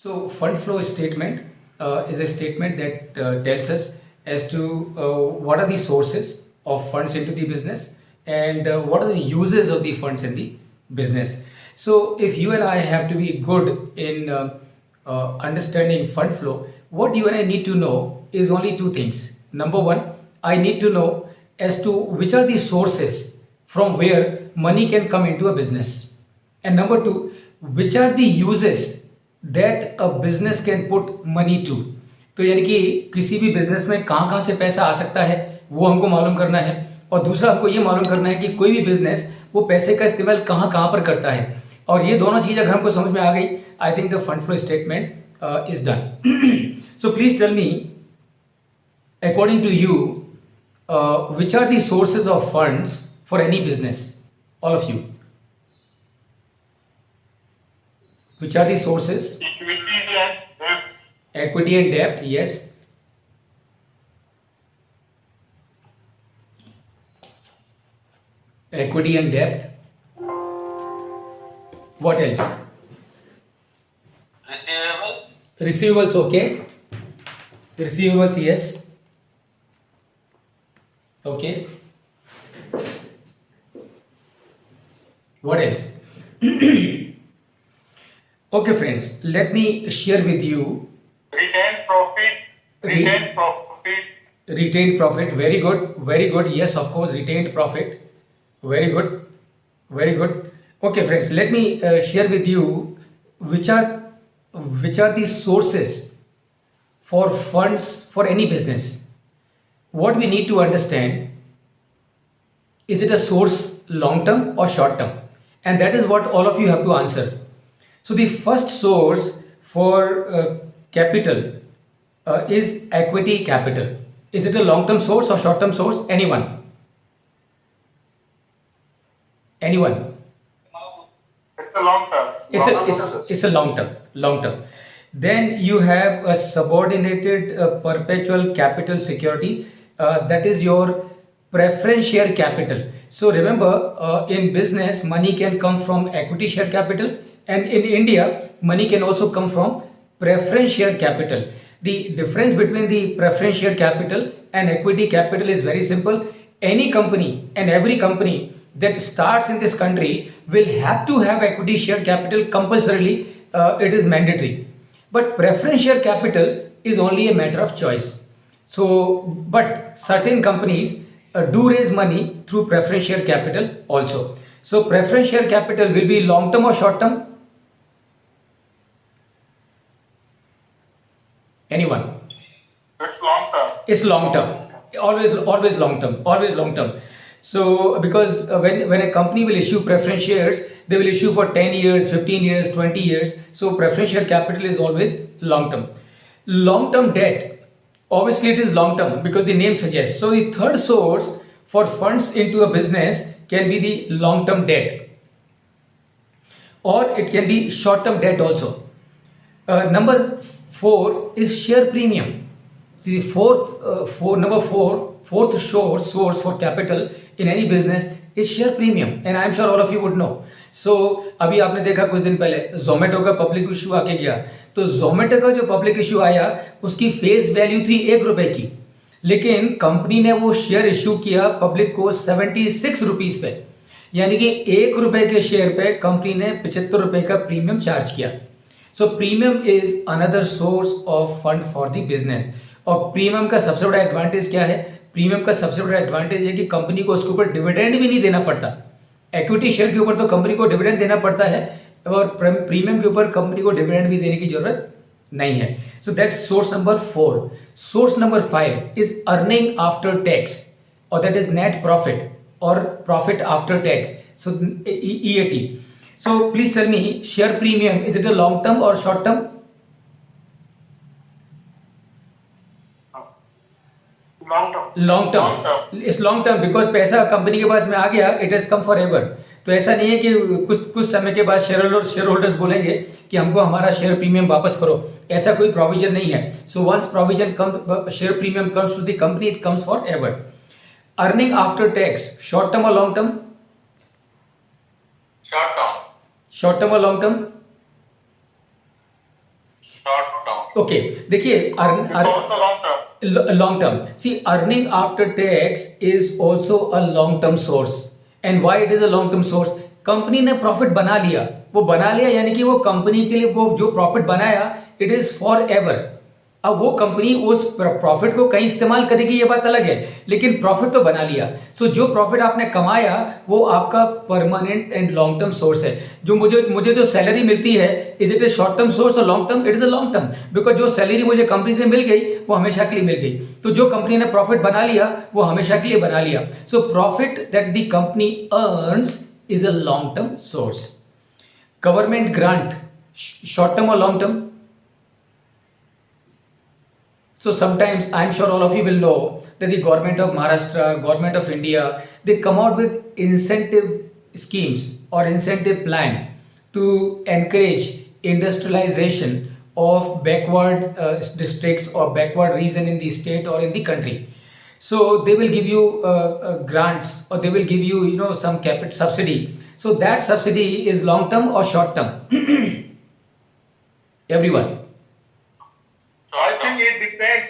So fund flow statement is a statement that tells us as to what are the sources of funds into the business and what are the uses of the funds in the business. So if you and I have to be good in understanding fund flow, what you and I need to know is only two things. Number one, I need to know as to which are the sources from where money can come into a business. And number two, which are the uses that a business can put money to. तो यानी कि किसी भी business में कहाँ कहाँ से पैसा आ सकता है वो हमको मालूम करना है, और दूसरा हमको ये मालूम करना है कि कोई भी बिजनेस वो पैसे का इस्तेमाल कहाँ कहाँ पर करता है. और ये दोनों चीज़ अगर हमको समझ में आ गई, I think the fund flow statement is done. So please tell me, according to you, which are the sources of funds for any business? All of you. Which are the sources? Equity and debt. Equity and debt, yes. Equity and debt. What else? Receivables. Receivables, okay. Receivables, yes. Okay. What else? Okay, friends, let me share with you Retained profit. Retained profit. retained profit. Very good, very good. Yes, of course, retained profit. Very good, very good. Okay, friends, let me share with you which are the sources for funds for any business. What we need to understand, is it a source long term or short term? And that is what all of you have to answer. So the first source for capital is equity capital. Is it a long term source or short term source? Anyone? Anyone? It's a long term. It's a long term. Long term. Then you have a subordinated perpetual capital securities. That is your preference share capital. So remember, in business, money can come from equity share capital, and in India, money can also come from preference share capital. The difference between the preference share capital and equity capital is very simple. Any company and every company that starts in this country will have to have equity share capital compulsorily. It is mandatory. But preference share capital is only a matter of choice. So, but certain companies do raise money through preference share capital also. So, preference share capital will be long term or short term? Anyone? It's long term. It's long term. Always long term. Always long term. So, because when a company will issue preference shares, they will issue for 10 years, 15 years, 20 years. So, preference share capital is always long term. Long term debt, obviously it is long term because the name suggests. So, the third source for funds into a business can be the long term debt, or it can be short term debt also. Number 4 is share premium. See, the fourth source for capital in any business is share premium, and I am sure all of you would know. So अभी आपने देखा कुछ दिन पहले जोमेटो का public issue आके गया, तो जोमेटो का जो पब्लिक इशू आया उसकी फेस वैल्यू थी ₹1 की, लेकिन कंपनी ने वो शेयर इशू किया पब्लिक को 76 रुपीज पे, यानी कि ₹1 के शेयर पे कंपनी ने ₹75 का प्रीमियम चार्ज किया. सो premium is another source of fund for the business. और प्रीमियम का सबसे बड़ा एडवांटेज क्या है? प्रीमियम का सबसे बड़ा एडवांटेज है कि कंपनी को उसके ऊपर डिविडेंड भी नहीं देना पड़ता. इक्विटी शेयर के ऊपर तो कंपनी को डिविडेंड देना पड़ता है, और प्रीमियम के ऊपर कंपनी को डिविडेंड भी देने की जरूरत नहीं है. So that's source number 4. Source number 5 is earning after tax, और दैट इज नेट प्रॉफिट और profit after tax. So EAT. So please tell me, share premium, is it a long term or short term? Long term. Long term. Long term. It's long term because पैसा company के पास में आ गया, it has come forever. तो ऐसा नहीं है कि कुछ समय के बाद शेयर होल्डर्स बोलेंगे कि हमको हमारा शेयर प्रीमियम वापस करो. ऐसा कोई प्रोविजन नहीं है. So once provision come, share premium comes to the company, it comes forever. Earning after tax, short term और long term? Short term. Short term or long term? short term. Okay, देखिए It's also long term. long term. See, earning after tax is also a long term source. And why it is a long term source? Company ने profit बना लिया, वो बना लिया यानी कि वो कंपनी के लिए वो जो प्रॉफिट बनाया इट इज फॉर एवर. अब वो कंपनी उस प्रॉफिट को कहीं इस्तेमाल करेगी ये बात अलग है, लेकिन प्रॉफिट तो बना लिया. सो जो प्रॉफिट आपने कमाया वो आपका permanent and long term source है. जो मुझे जो सैलरी मिलती है, is it a short term source और long term? It is a long term, because जो सैलरी मुझे कंपनी से मिल गई वो हमेशा के लिए मिल गई. तो जो कंपनी ने प्रॉफिट बना लिया वो हमेशा के लिए बना लिया. So profit that the company earns is a long term source. Government grant short term और long term? So sometimes I'm sure all of you will know that the government of Maharashtra, government of India, they come out with incentive schemes or incentive plan to encourage industrialization of backward districts or backward region in the state or in the country. So they will give you grants or they will give you some capital subsidy. So that subsidy is long term or short term? Everyone. So I think it depends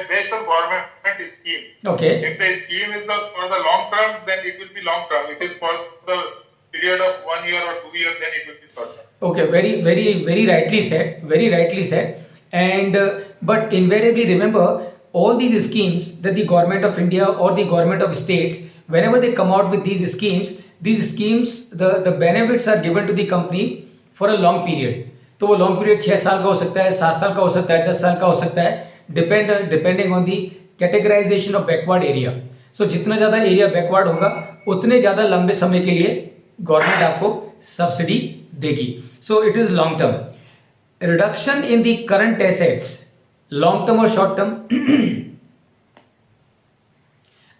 based on government scheme. Okay. If the scheme is for the long term, then it will be long term. It is for the period of 1 year or 2 years, then it will be short term. Okay, very rightly said. Very rightly said. And but invariably remember, all these schemes that the government of India or the government of states, whenever they come out with these schemes, the benefits are given to the company for a long period. तो वो long period 6 साल का हो सकता है, 7 साल का हो सकता है, 10 साल का हो सकता है, depending on the categorisation of backward area. So जितना ज्यादा एरिया बैकवर्ड होगा उतने ज्यादा लंबे समय के लिए गवर्नमेंट आपको सब्सिडी देगी. So it is long term. Reduction in the current assets, long term और शॉर्ट टर्म?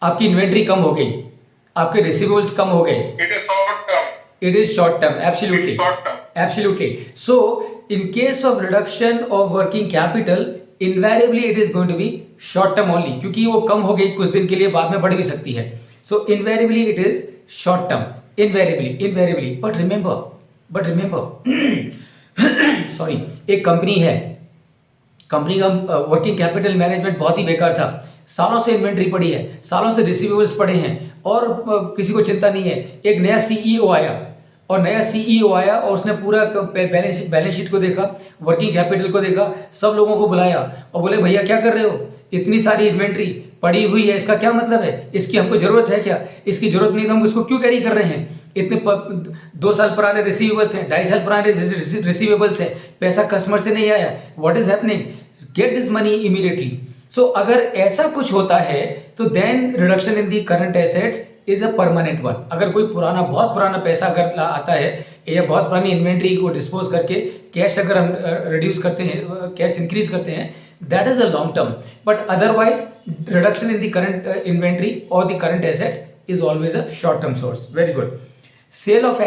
आपकी इन्वेंट्री कम हो गई, आपके रिसीवेबल्स कम हो गए. It is short term. It is short term, absolutely. It is short term. Absolutely. So, in case of reduction of working capital, invariably it is going to be short term only. क्योंकि वो कम हो गई कुछ दिन के लिए, बाद में बढ़ भी सकती है. So, invariably it is short term. Invariably. But remember, sorry, एक कंपनी है, कंपनी का वर्किंग कैपिटल मैनेजमेंट बहुत ही बेकार था. सालों से इन्वेंट्री पड़ी है, सालों से रिसीवेबल्स पड़े हैं और किसी को चिंता नहीं है. एक नया सीईओ आया और उसने पूरा बैलेंस शीट को देखा, वर्किंग कैपिटल को देखा, सब लोगों को बुलाया और बोले भैया क्या कर रहे हो, इतनी सारी इन्वेंट्री पड़ी हुई है, इसका क्या मतलब है, इसकी हमको जरूरत है क्या? इसकी जरूरत नहीं तो हम इसको क्यों कैरी कर रहे हैं? इतने 2 साल पुराने रिसीवेबल्स हैं, 2.5 साल पुराने रिसीवेबल्स हैं, पैसा कस्टमर से नहीं आया. What is happening? Get this money immediately. So अगर ऐसा कुछ होता है तो then reduction in the current assets is a permanent one. अगर कोई बहुत पुराना पैसा अगर आता है या बहुत पुरानी इन्वेंट्री को डिस्पोज करके कैश अगर हम रिड्यूस करते हैं, कैश इंक्रीज करते हैं, that is a long term. But otherwise reduction in the current inventory और the current assets is always a short term source. Very good. Sale of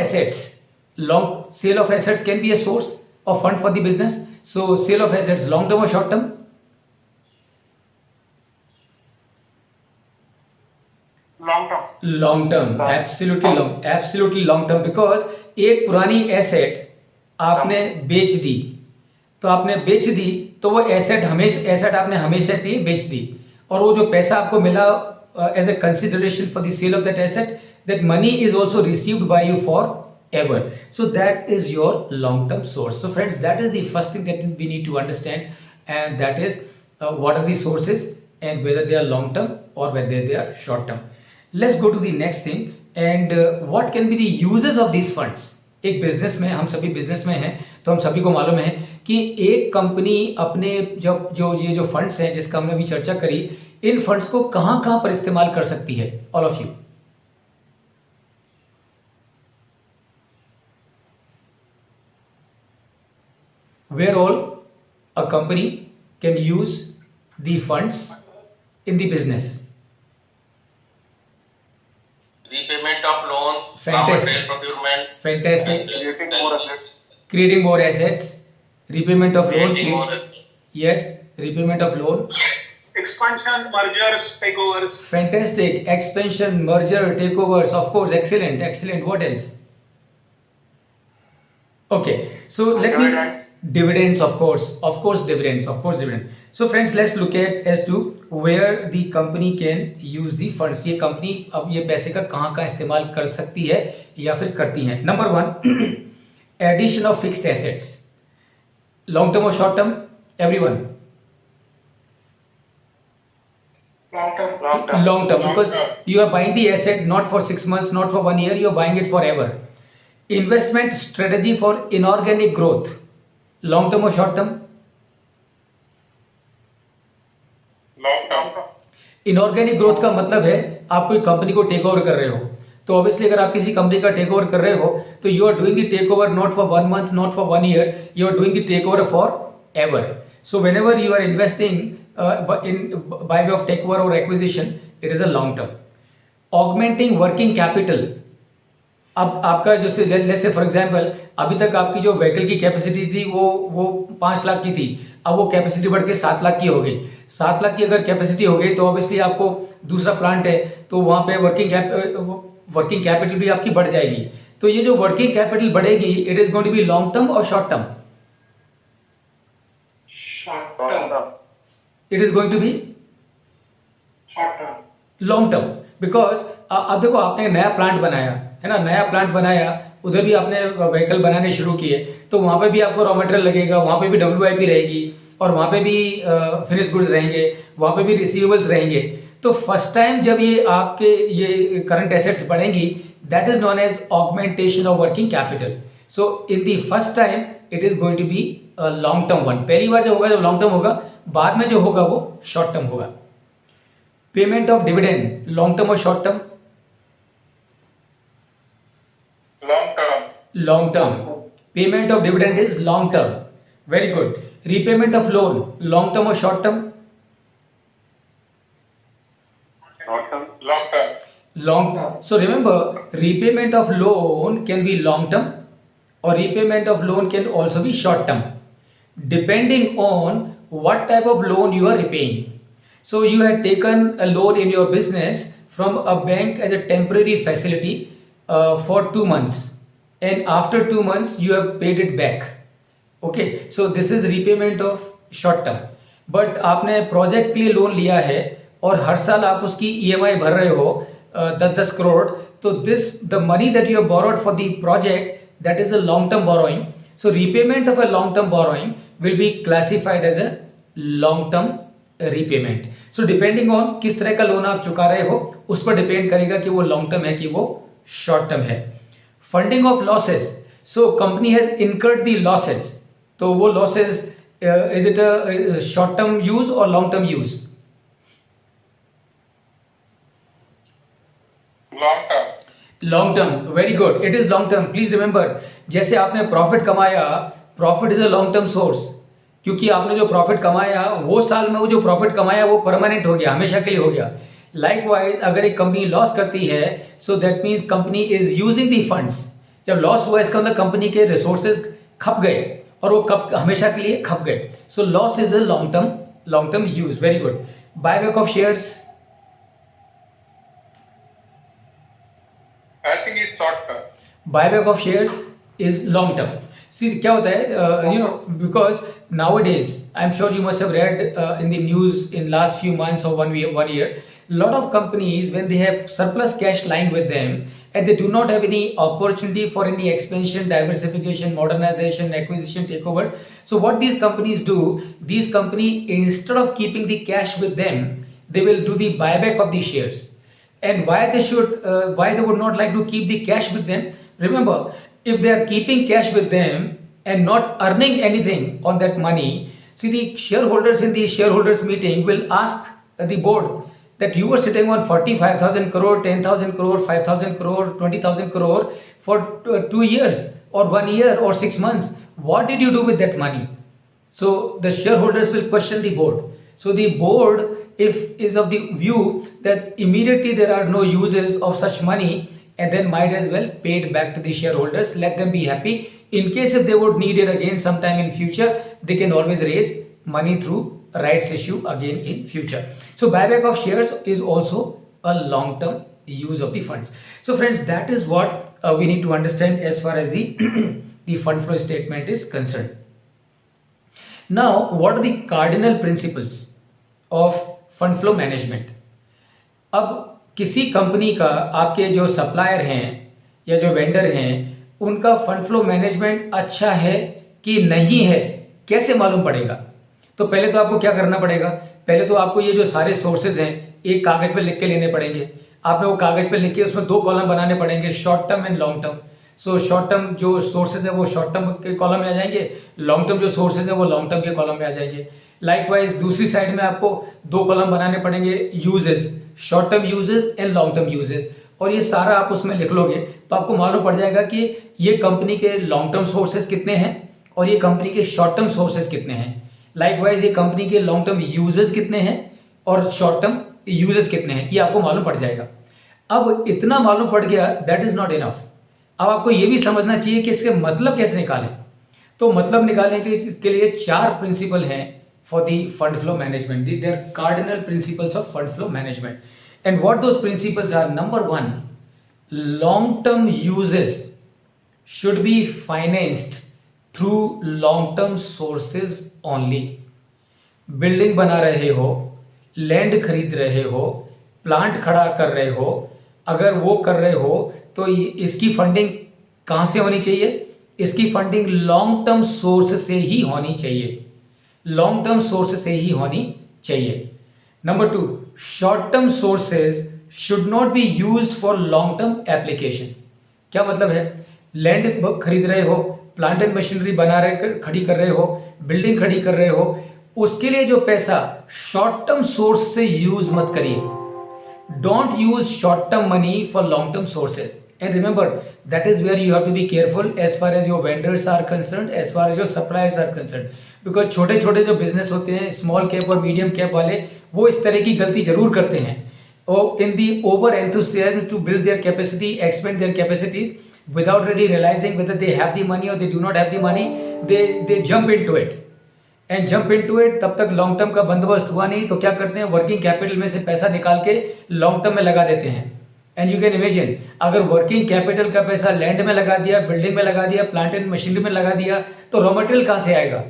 assets can be a source of fund for the business. So sale of assets, long term or short term? Long term, absolutely long term. Because एक पुरानी asset आपने बेच दी, तो वो asset आपने हमेशा के लिए बेच दी, और वो जो पैसा आपको मिला as a consideration for the sale of that asset, that money is also received by you forever. So that is your long term source. So friends, that is the first thing that we need to understand, and that is what are the sources and whether they are long term or whether they are short term. Let's go to the next thing, and what can be the uses of these funds. एक business में, हम सभी business में हैं तो हम सभी को मालूम है कि एक कंपनी अपने जो फंड्स हैं जिसका हमने अभी चर्चा करी, इन फंड्स को कहां पर इस्तेमाल कर सकती है. All of you, where all a company can use the funds in the business. Repayment of loan, Fantastic. material procurement, Fantastic. creating more assets, Creating more assets, repayment of loan. creating more assets. Yes, repayment of loan. Expansion, mergers, takeovers. Fantastic. Expansion, merger, takeovers. Of course, excellent. What else? Okay, so let me. Dividends, of course, dividends, of course, dividend. So friends, let's look at as to where the company can use the funds. ये company अब ये पैसे का कहाँ इस्तेमाल कर सकती है या फिर करती है. Number one, addition of fixed assets. Long term और short term, everyone. Long term, because you are buying the asset not for 6 months, not for 1 year, you are buying it forever. Investment strategy for inorganic growth, long term or short term? long term. Inorganic growth का मतलब है आप कोई company को take over कर रहे हो, तो ऑब्वियसली अगर आप किसी कंपनी का टेक ओवर कर रहे हो तो you are doing the takeover not for 1 month, not for 1 year, you are doing the takeover forever. So whenever you are investing in by way of takeover or acquisition, it is a long term. Augmenting working capital. अब आपका जैसे let's say for example अभी तक आपकी जो vehicle की capacity थी वो 5 लाख की थी, अब वो कैपेसिटी बढ़ के 7 लाख की हो गई. 7 लाख की अगर कैपेसिटी हो गई तो ऑब्वियसली आपको दूसरा प्लांट है तो वहां पे वर्किंग कैपिटल भी आपकी बढ़ जाएगी. तो ये जो वर्किंग कैपिटल बढ़ेगी, it is going to be long term और short term? It is going to be long term, because अब देखो आपने नया प्लांट बनाया है ना, नया प्लांट बनाया, उधर भी आपने व्हीकल बनाने शुरू किए, तो वहां पे भी आपको रॉ मटेरियल लगेगा, वहां पे भी WIP रहेगी और वहां पे भी फिनिश गुड्स रहेंगे, वहां पे भी रिसीवेबल्स रहेंगे. तो फर्स्ट टाइम जब ये आपके ये करंट एसेट्स बढ़ेंगी, that is known as augmentation of working capital. So in the first time it is going to be long term one. पहली बार जो होगा जब लॉन्ग टर्म होगा, बाद में जो होगा वो शॉर्ट टर्म होगा. Payment of dividend, long term और short term? long term. Long term. Payment of dividend is long term. Very good. Repayment of loan, long term और short term? long term. Long term. So remember, repayment of loan can be long term or repayment of loan can also be short term, depending on what type of loan you are repaying. So you had taken a loan in your business from a bank as a temporary facility for 2 months, and after 2 months you have paid it back. Okay, so this is repayment of short term. But आपने project के लिए loan लिया है और हर साल आप उसकी EMI भर रहे हो 10-10 करोड़, तो this the money that you have borrowed for the project, that is a long term borrowing. So repayment of a long term borrowing will be classified as a long term repayment. So depending on किस तरह का loan आप चुका रहे हो, उस पर depend करेगा कि वो लॉन्ग टर्म है कि वो शॉर्ट टर्म है. Funding of losses. So company has incurred the losses, तो वो losses is it a short term use और long term use? long term. Long term. Very good, it is long term. Please remember, जैसे आपने profit कमाया, profit is a long term source, क्योंकि आपने जो profit कमाया वो साल में वो जो प्रॉफिट कमाया वो परमानेंट हो गया, हमेशा के लिए हो गया. लाइकवाइज अगर एक कंपनी लॉस करती है, so that means company is using the funds. जब लॉस हुआ इसका मतलब कंपनी के रिसोर्सेज खप गए और वो कब हमेशा के लिए खप गए. So loss is a long term use. Very good. Buyback of shares? I think it's short term. Buyback of shares is long term. See क्या होता है, because nowadays I'm sure you must have read in the news in last few months or 1 year, lot of companies when they have surplus cash lying with them and they do not have any opportunity for any expansion, diversification, modernization, acquisition, takeover. So what these companies do, these companies instead of keeping the cash with them, they will do the buyback of the shares. And why they would not like to keep the cash with them? Remember, if they are keeping cash with them and not earning anything on that money, see the shareholders in the shareholders meeting will ask the board that you were sitting on 45,000 crore, 10,000 crore, 5,000 crore, 20,000 crore for 2 years or 1 year or 6 months. What did you do with that money? So the shareholders will question the board. So the board is of the view that immediately there are no uses of such money, and then might as well pay it back to the shareholders, let them be happy. In case if they would need it again sometime in future, they can always raise money through rights issue again in future. So buyback of shares is also a long term use of the funds. So friends, that is what we need to understand as far as the the fund flow statement is concerned. Now, what are the cardinal principles of fund flow management? अब किसी company का आपके जो supplier हैं या जो vendor हैं उनका फंड फ्लो मैनेजमेंट अच्छा है कि नहीं है, कैसे मालूम पड़ेगा? तो पहले तो आपको क्या करना पड़ेगा? पहले तो आपको ये जो सारे सोर्सेज हैं एक कागज पे लिख के लेने पड़ेंगे। आपने वो कागज पे लिख के उसमें 2 कॉलम बनाने पड़ेंगे, short term and long term. So short term जो सोर्सेज है वो शॉर्ट टर्म के कॉलम में आ जाएंगे, लॉन्ग टर्म जो सोर्सेज है वो लॉन्ग टर्म के कॉलम में आ जाएंगे। लाइकवाइज दूसरी साइड में आपको 2 कॉलम बनाने पड़ेंगे, uses, short term uses and long term uses, और ये सारा आप उसमें लिख लोगे तो आपको मालूम पड़ जाएगा कि ये कंपनी के लॉन्ग टर्म सोर्सेज कितने हैं और ये कंपनी के शॉर्ट टर्म सोर्सेज कितने हैं। लाइकवाइज ये कंपनी के लॉन्ग टर्म यूजेस कितने हैं और शॉर्ट टर्म यूजेस कितने हैं, ये आपको मालूम पड़ जाएगा। अब इतना मालूम पड़ गया, दैट इज नॉट इनफ। अब आपको ये भी समझना चाहिए कि इसके मतलब कैसे निकालें। तो मतलब निकालने के लिए 4 प्रिंसिपल हैं for the fund flow management. They are cardinal principles of fund flow management, and what those principles are: number 1, long term uses should be financed through long term sources only. Building बना रहे हो, land खरीद रहे हो, plant खड़ा कर रहे हो, अगर वो कर रहे हो तो इसकी फंडिंग कहां से होनी चाहिए? इसकी फंडिंग लॉन्ग टर्म सोर्स से ही होनी चाहिए, लॉन्ग टर्म सोर्स से ही होनी चाहिए। Number 2, short-term sources should not be used for long-term applications. क्या मतलब है? लैंड खरीद रहे हो, प्लांट एंड मशीनरी बना रहे, खड़ी कर रहे हो, बिल्डिंग खड़ी कर रहे हो, उसके लिए जो पैसा शॉर्ट टर्म सोर्स से यूज मत करिए। Don't use short term money for long term sources, and remember that is where you have to be careful as far as your vendors are concerned, as far as your suppliers are concerned. Because छोटे छोटे जो business होते हैं, small cap और medium cap वाले, वो इस तरह की गलती जरूर करते हैं। और in the over enthusiasm to build their capacity, expand their capacities without really realizing whether they have the money or they do not have the money, they jump into it and jump into it। तब तक long term का बंदोबस्त हुआ नहीं तो क्या करते हैं, वर्किंग कैपिटल में से पैसा निकाल के लॉन्ग टर्म में लगा देते हैं। एंड यू कैन इमेजिन, अगर वर्किंग कैपिटल का पैसा लैंड में लगा दिया, बिल्डिंग में लगा दिया, प्लांट एंड मशीनरी में लगा दिया, तो रॉ मटेरियल कहां से आएगा?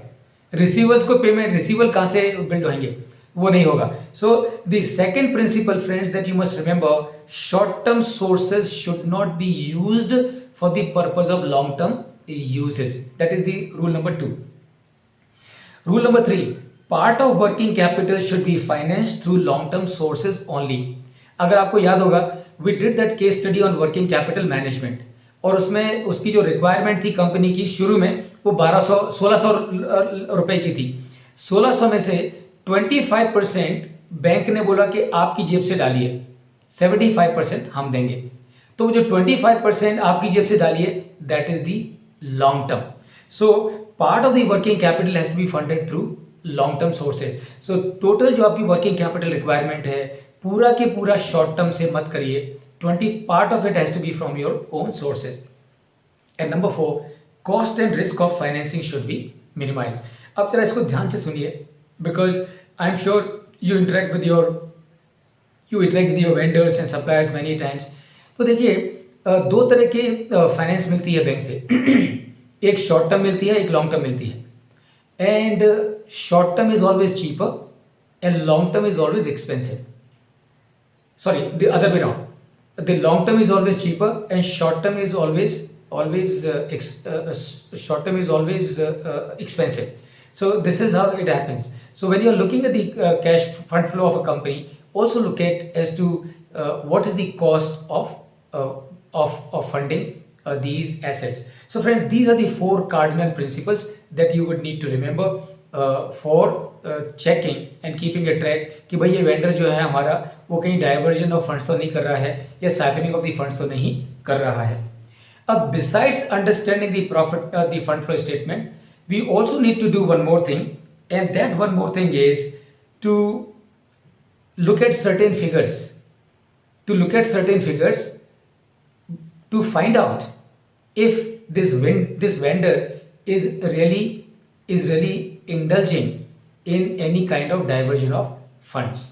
रिसीवर्स को पेमेंट, रिसीवल कहां से बिल्ड होंगे? वो नहीं होगा। So the second principle friends that you must remember, short term sources should not be used for the purpose of long term uses. That is the rule number 2. Rule number 3, part of working capital should be financed through long term sources only. अगर आपको याद होगा, we did that case study on working capital management, और उसमें उसकी जो requirement थी company की, शुरू में वो 1600 रुपए की थी। 1600 में से 25% बैंक ने बोला कि आपकी जेब से डालिए, 75% हम देंगे। तो जो 25% आपकी जेब से डालिए, that is the long term. So part of the working capital has to be funded through long term sources. So total जो आपकी वर्किंग कैपिटल रिक्वायरमेंट है, पूरा के पूरा शॉर्ट टर्म से मत करिए, 20 part of it has to be from your own sources. And number 4, cost and risk of financing should be minimise. अब जरा इसको ध्यान से सुनिए, because I am sure you interact with your vendors and suppliers many times. तो देखिए, 2 तरह के फाइनेंस मिलती है बैंक से। एक शॉर्ट टर्म मिलती है, एक लॉन्ग टर्म मिलती है। And short term is always cheaper and long term is always expensive. Sorry, the other way round, the long term is always cheaper and short term is always expensive. So this is how it happens. So when you are looking at the cash fund flow of a company, also look at as to what is the cost of funding these assets. So friends, these are the 4 cardinal principles that you would need to remember for checking and keeping a track कि भाई ये vendor जो है हमारा, वो कहीं diversion of funds तो नहीं कर रहा है या साइफनिंग ऑफ द फंड्स तो नहीं कर रहा है। अब besides understanding the profit the fund flow statement, we also need to do one more thing, and that one more thing is to look at certain figures. To look at certain figures to find out if this vendor is really indulging in any kind of diversion of funds.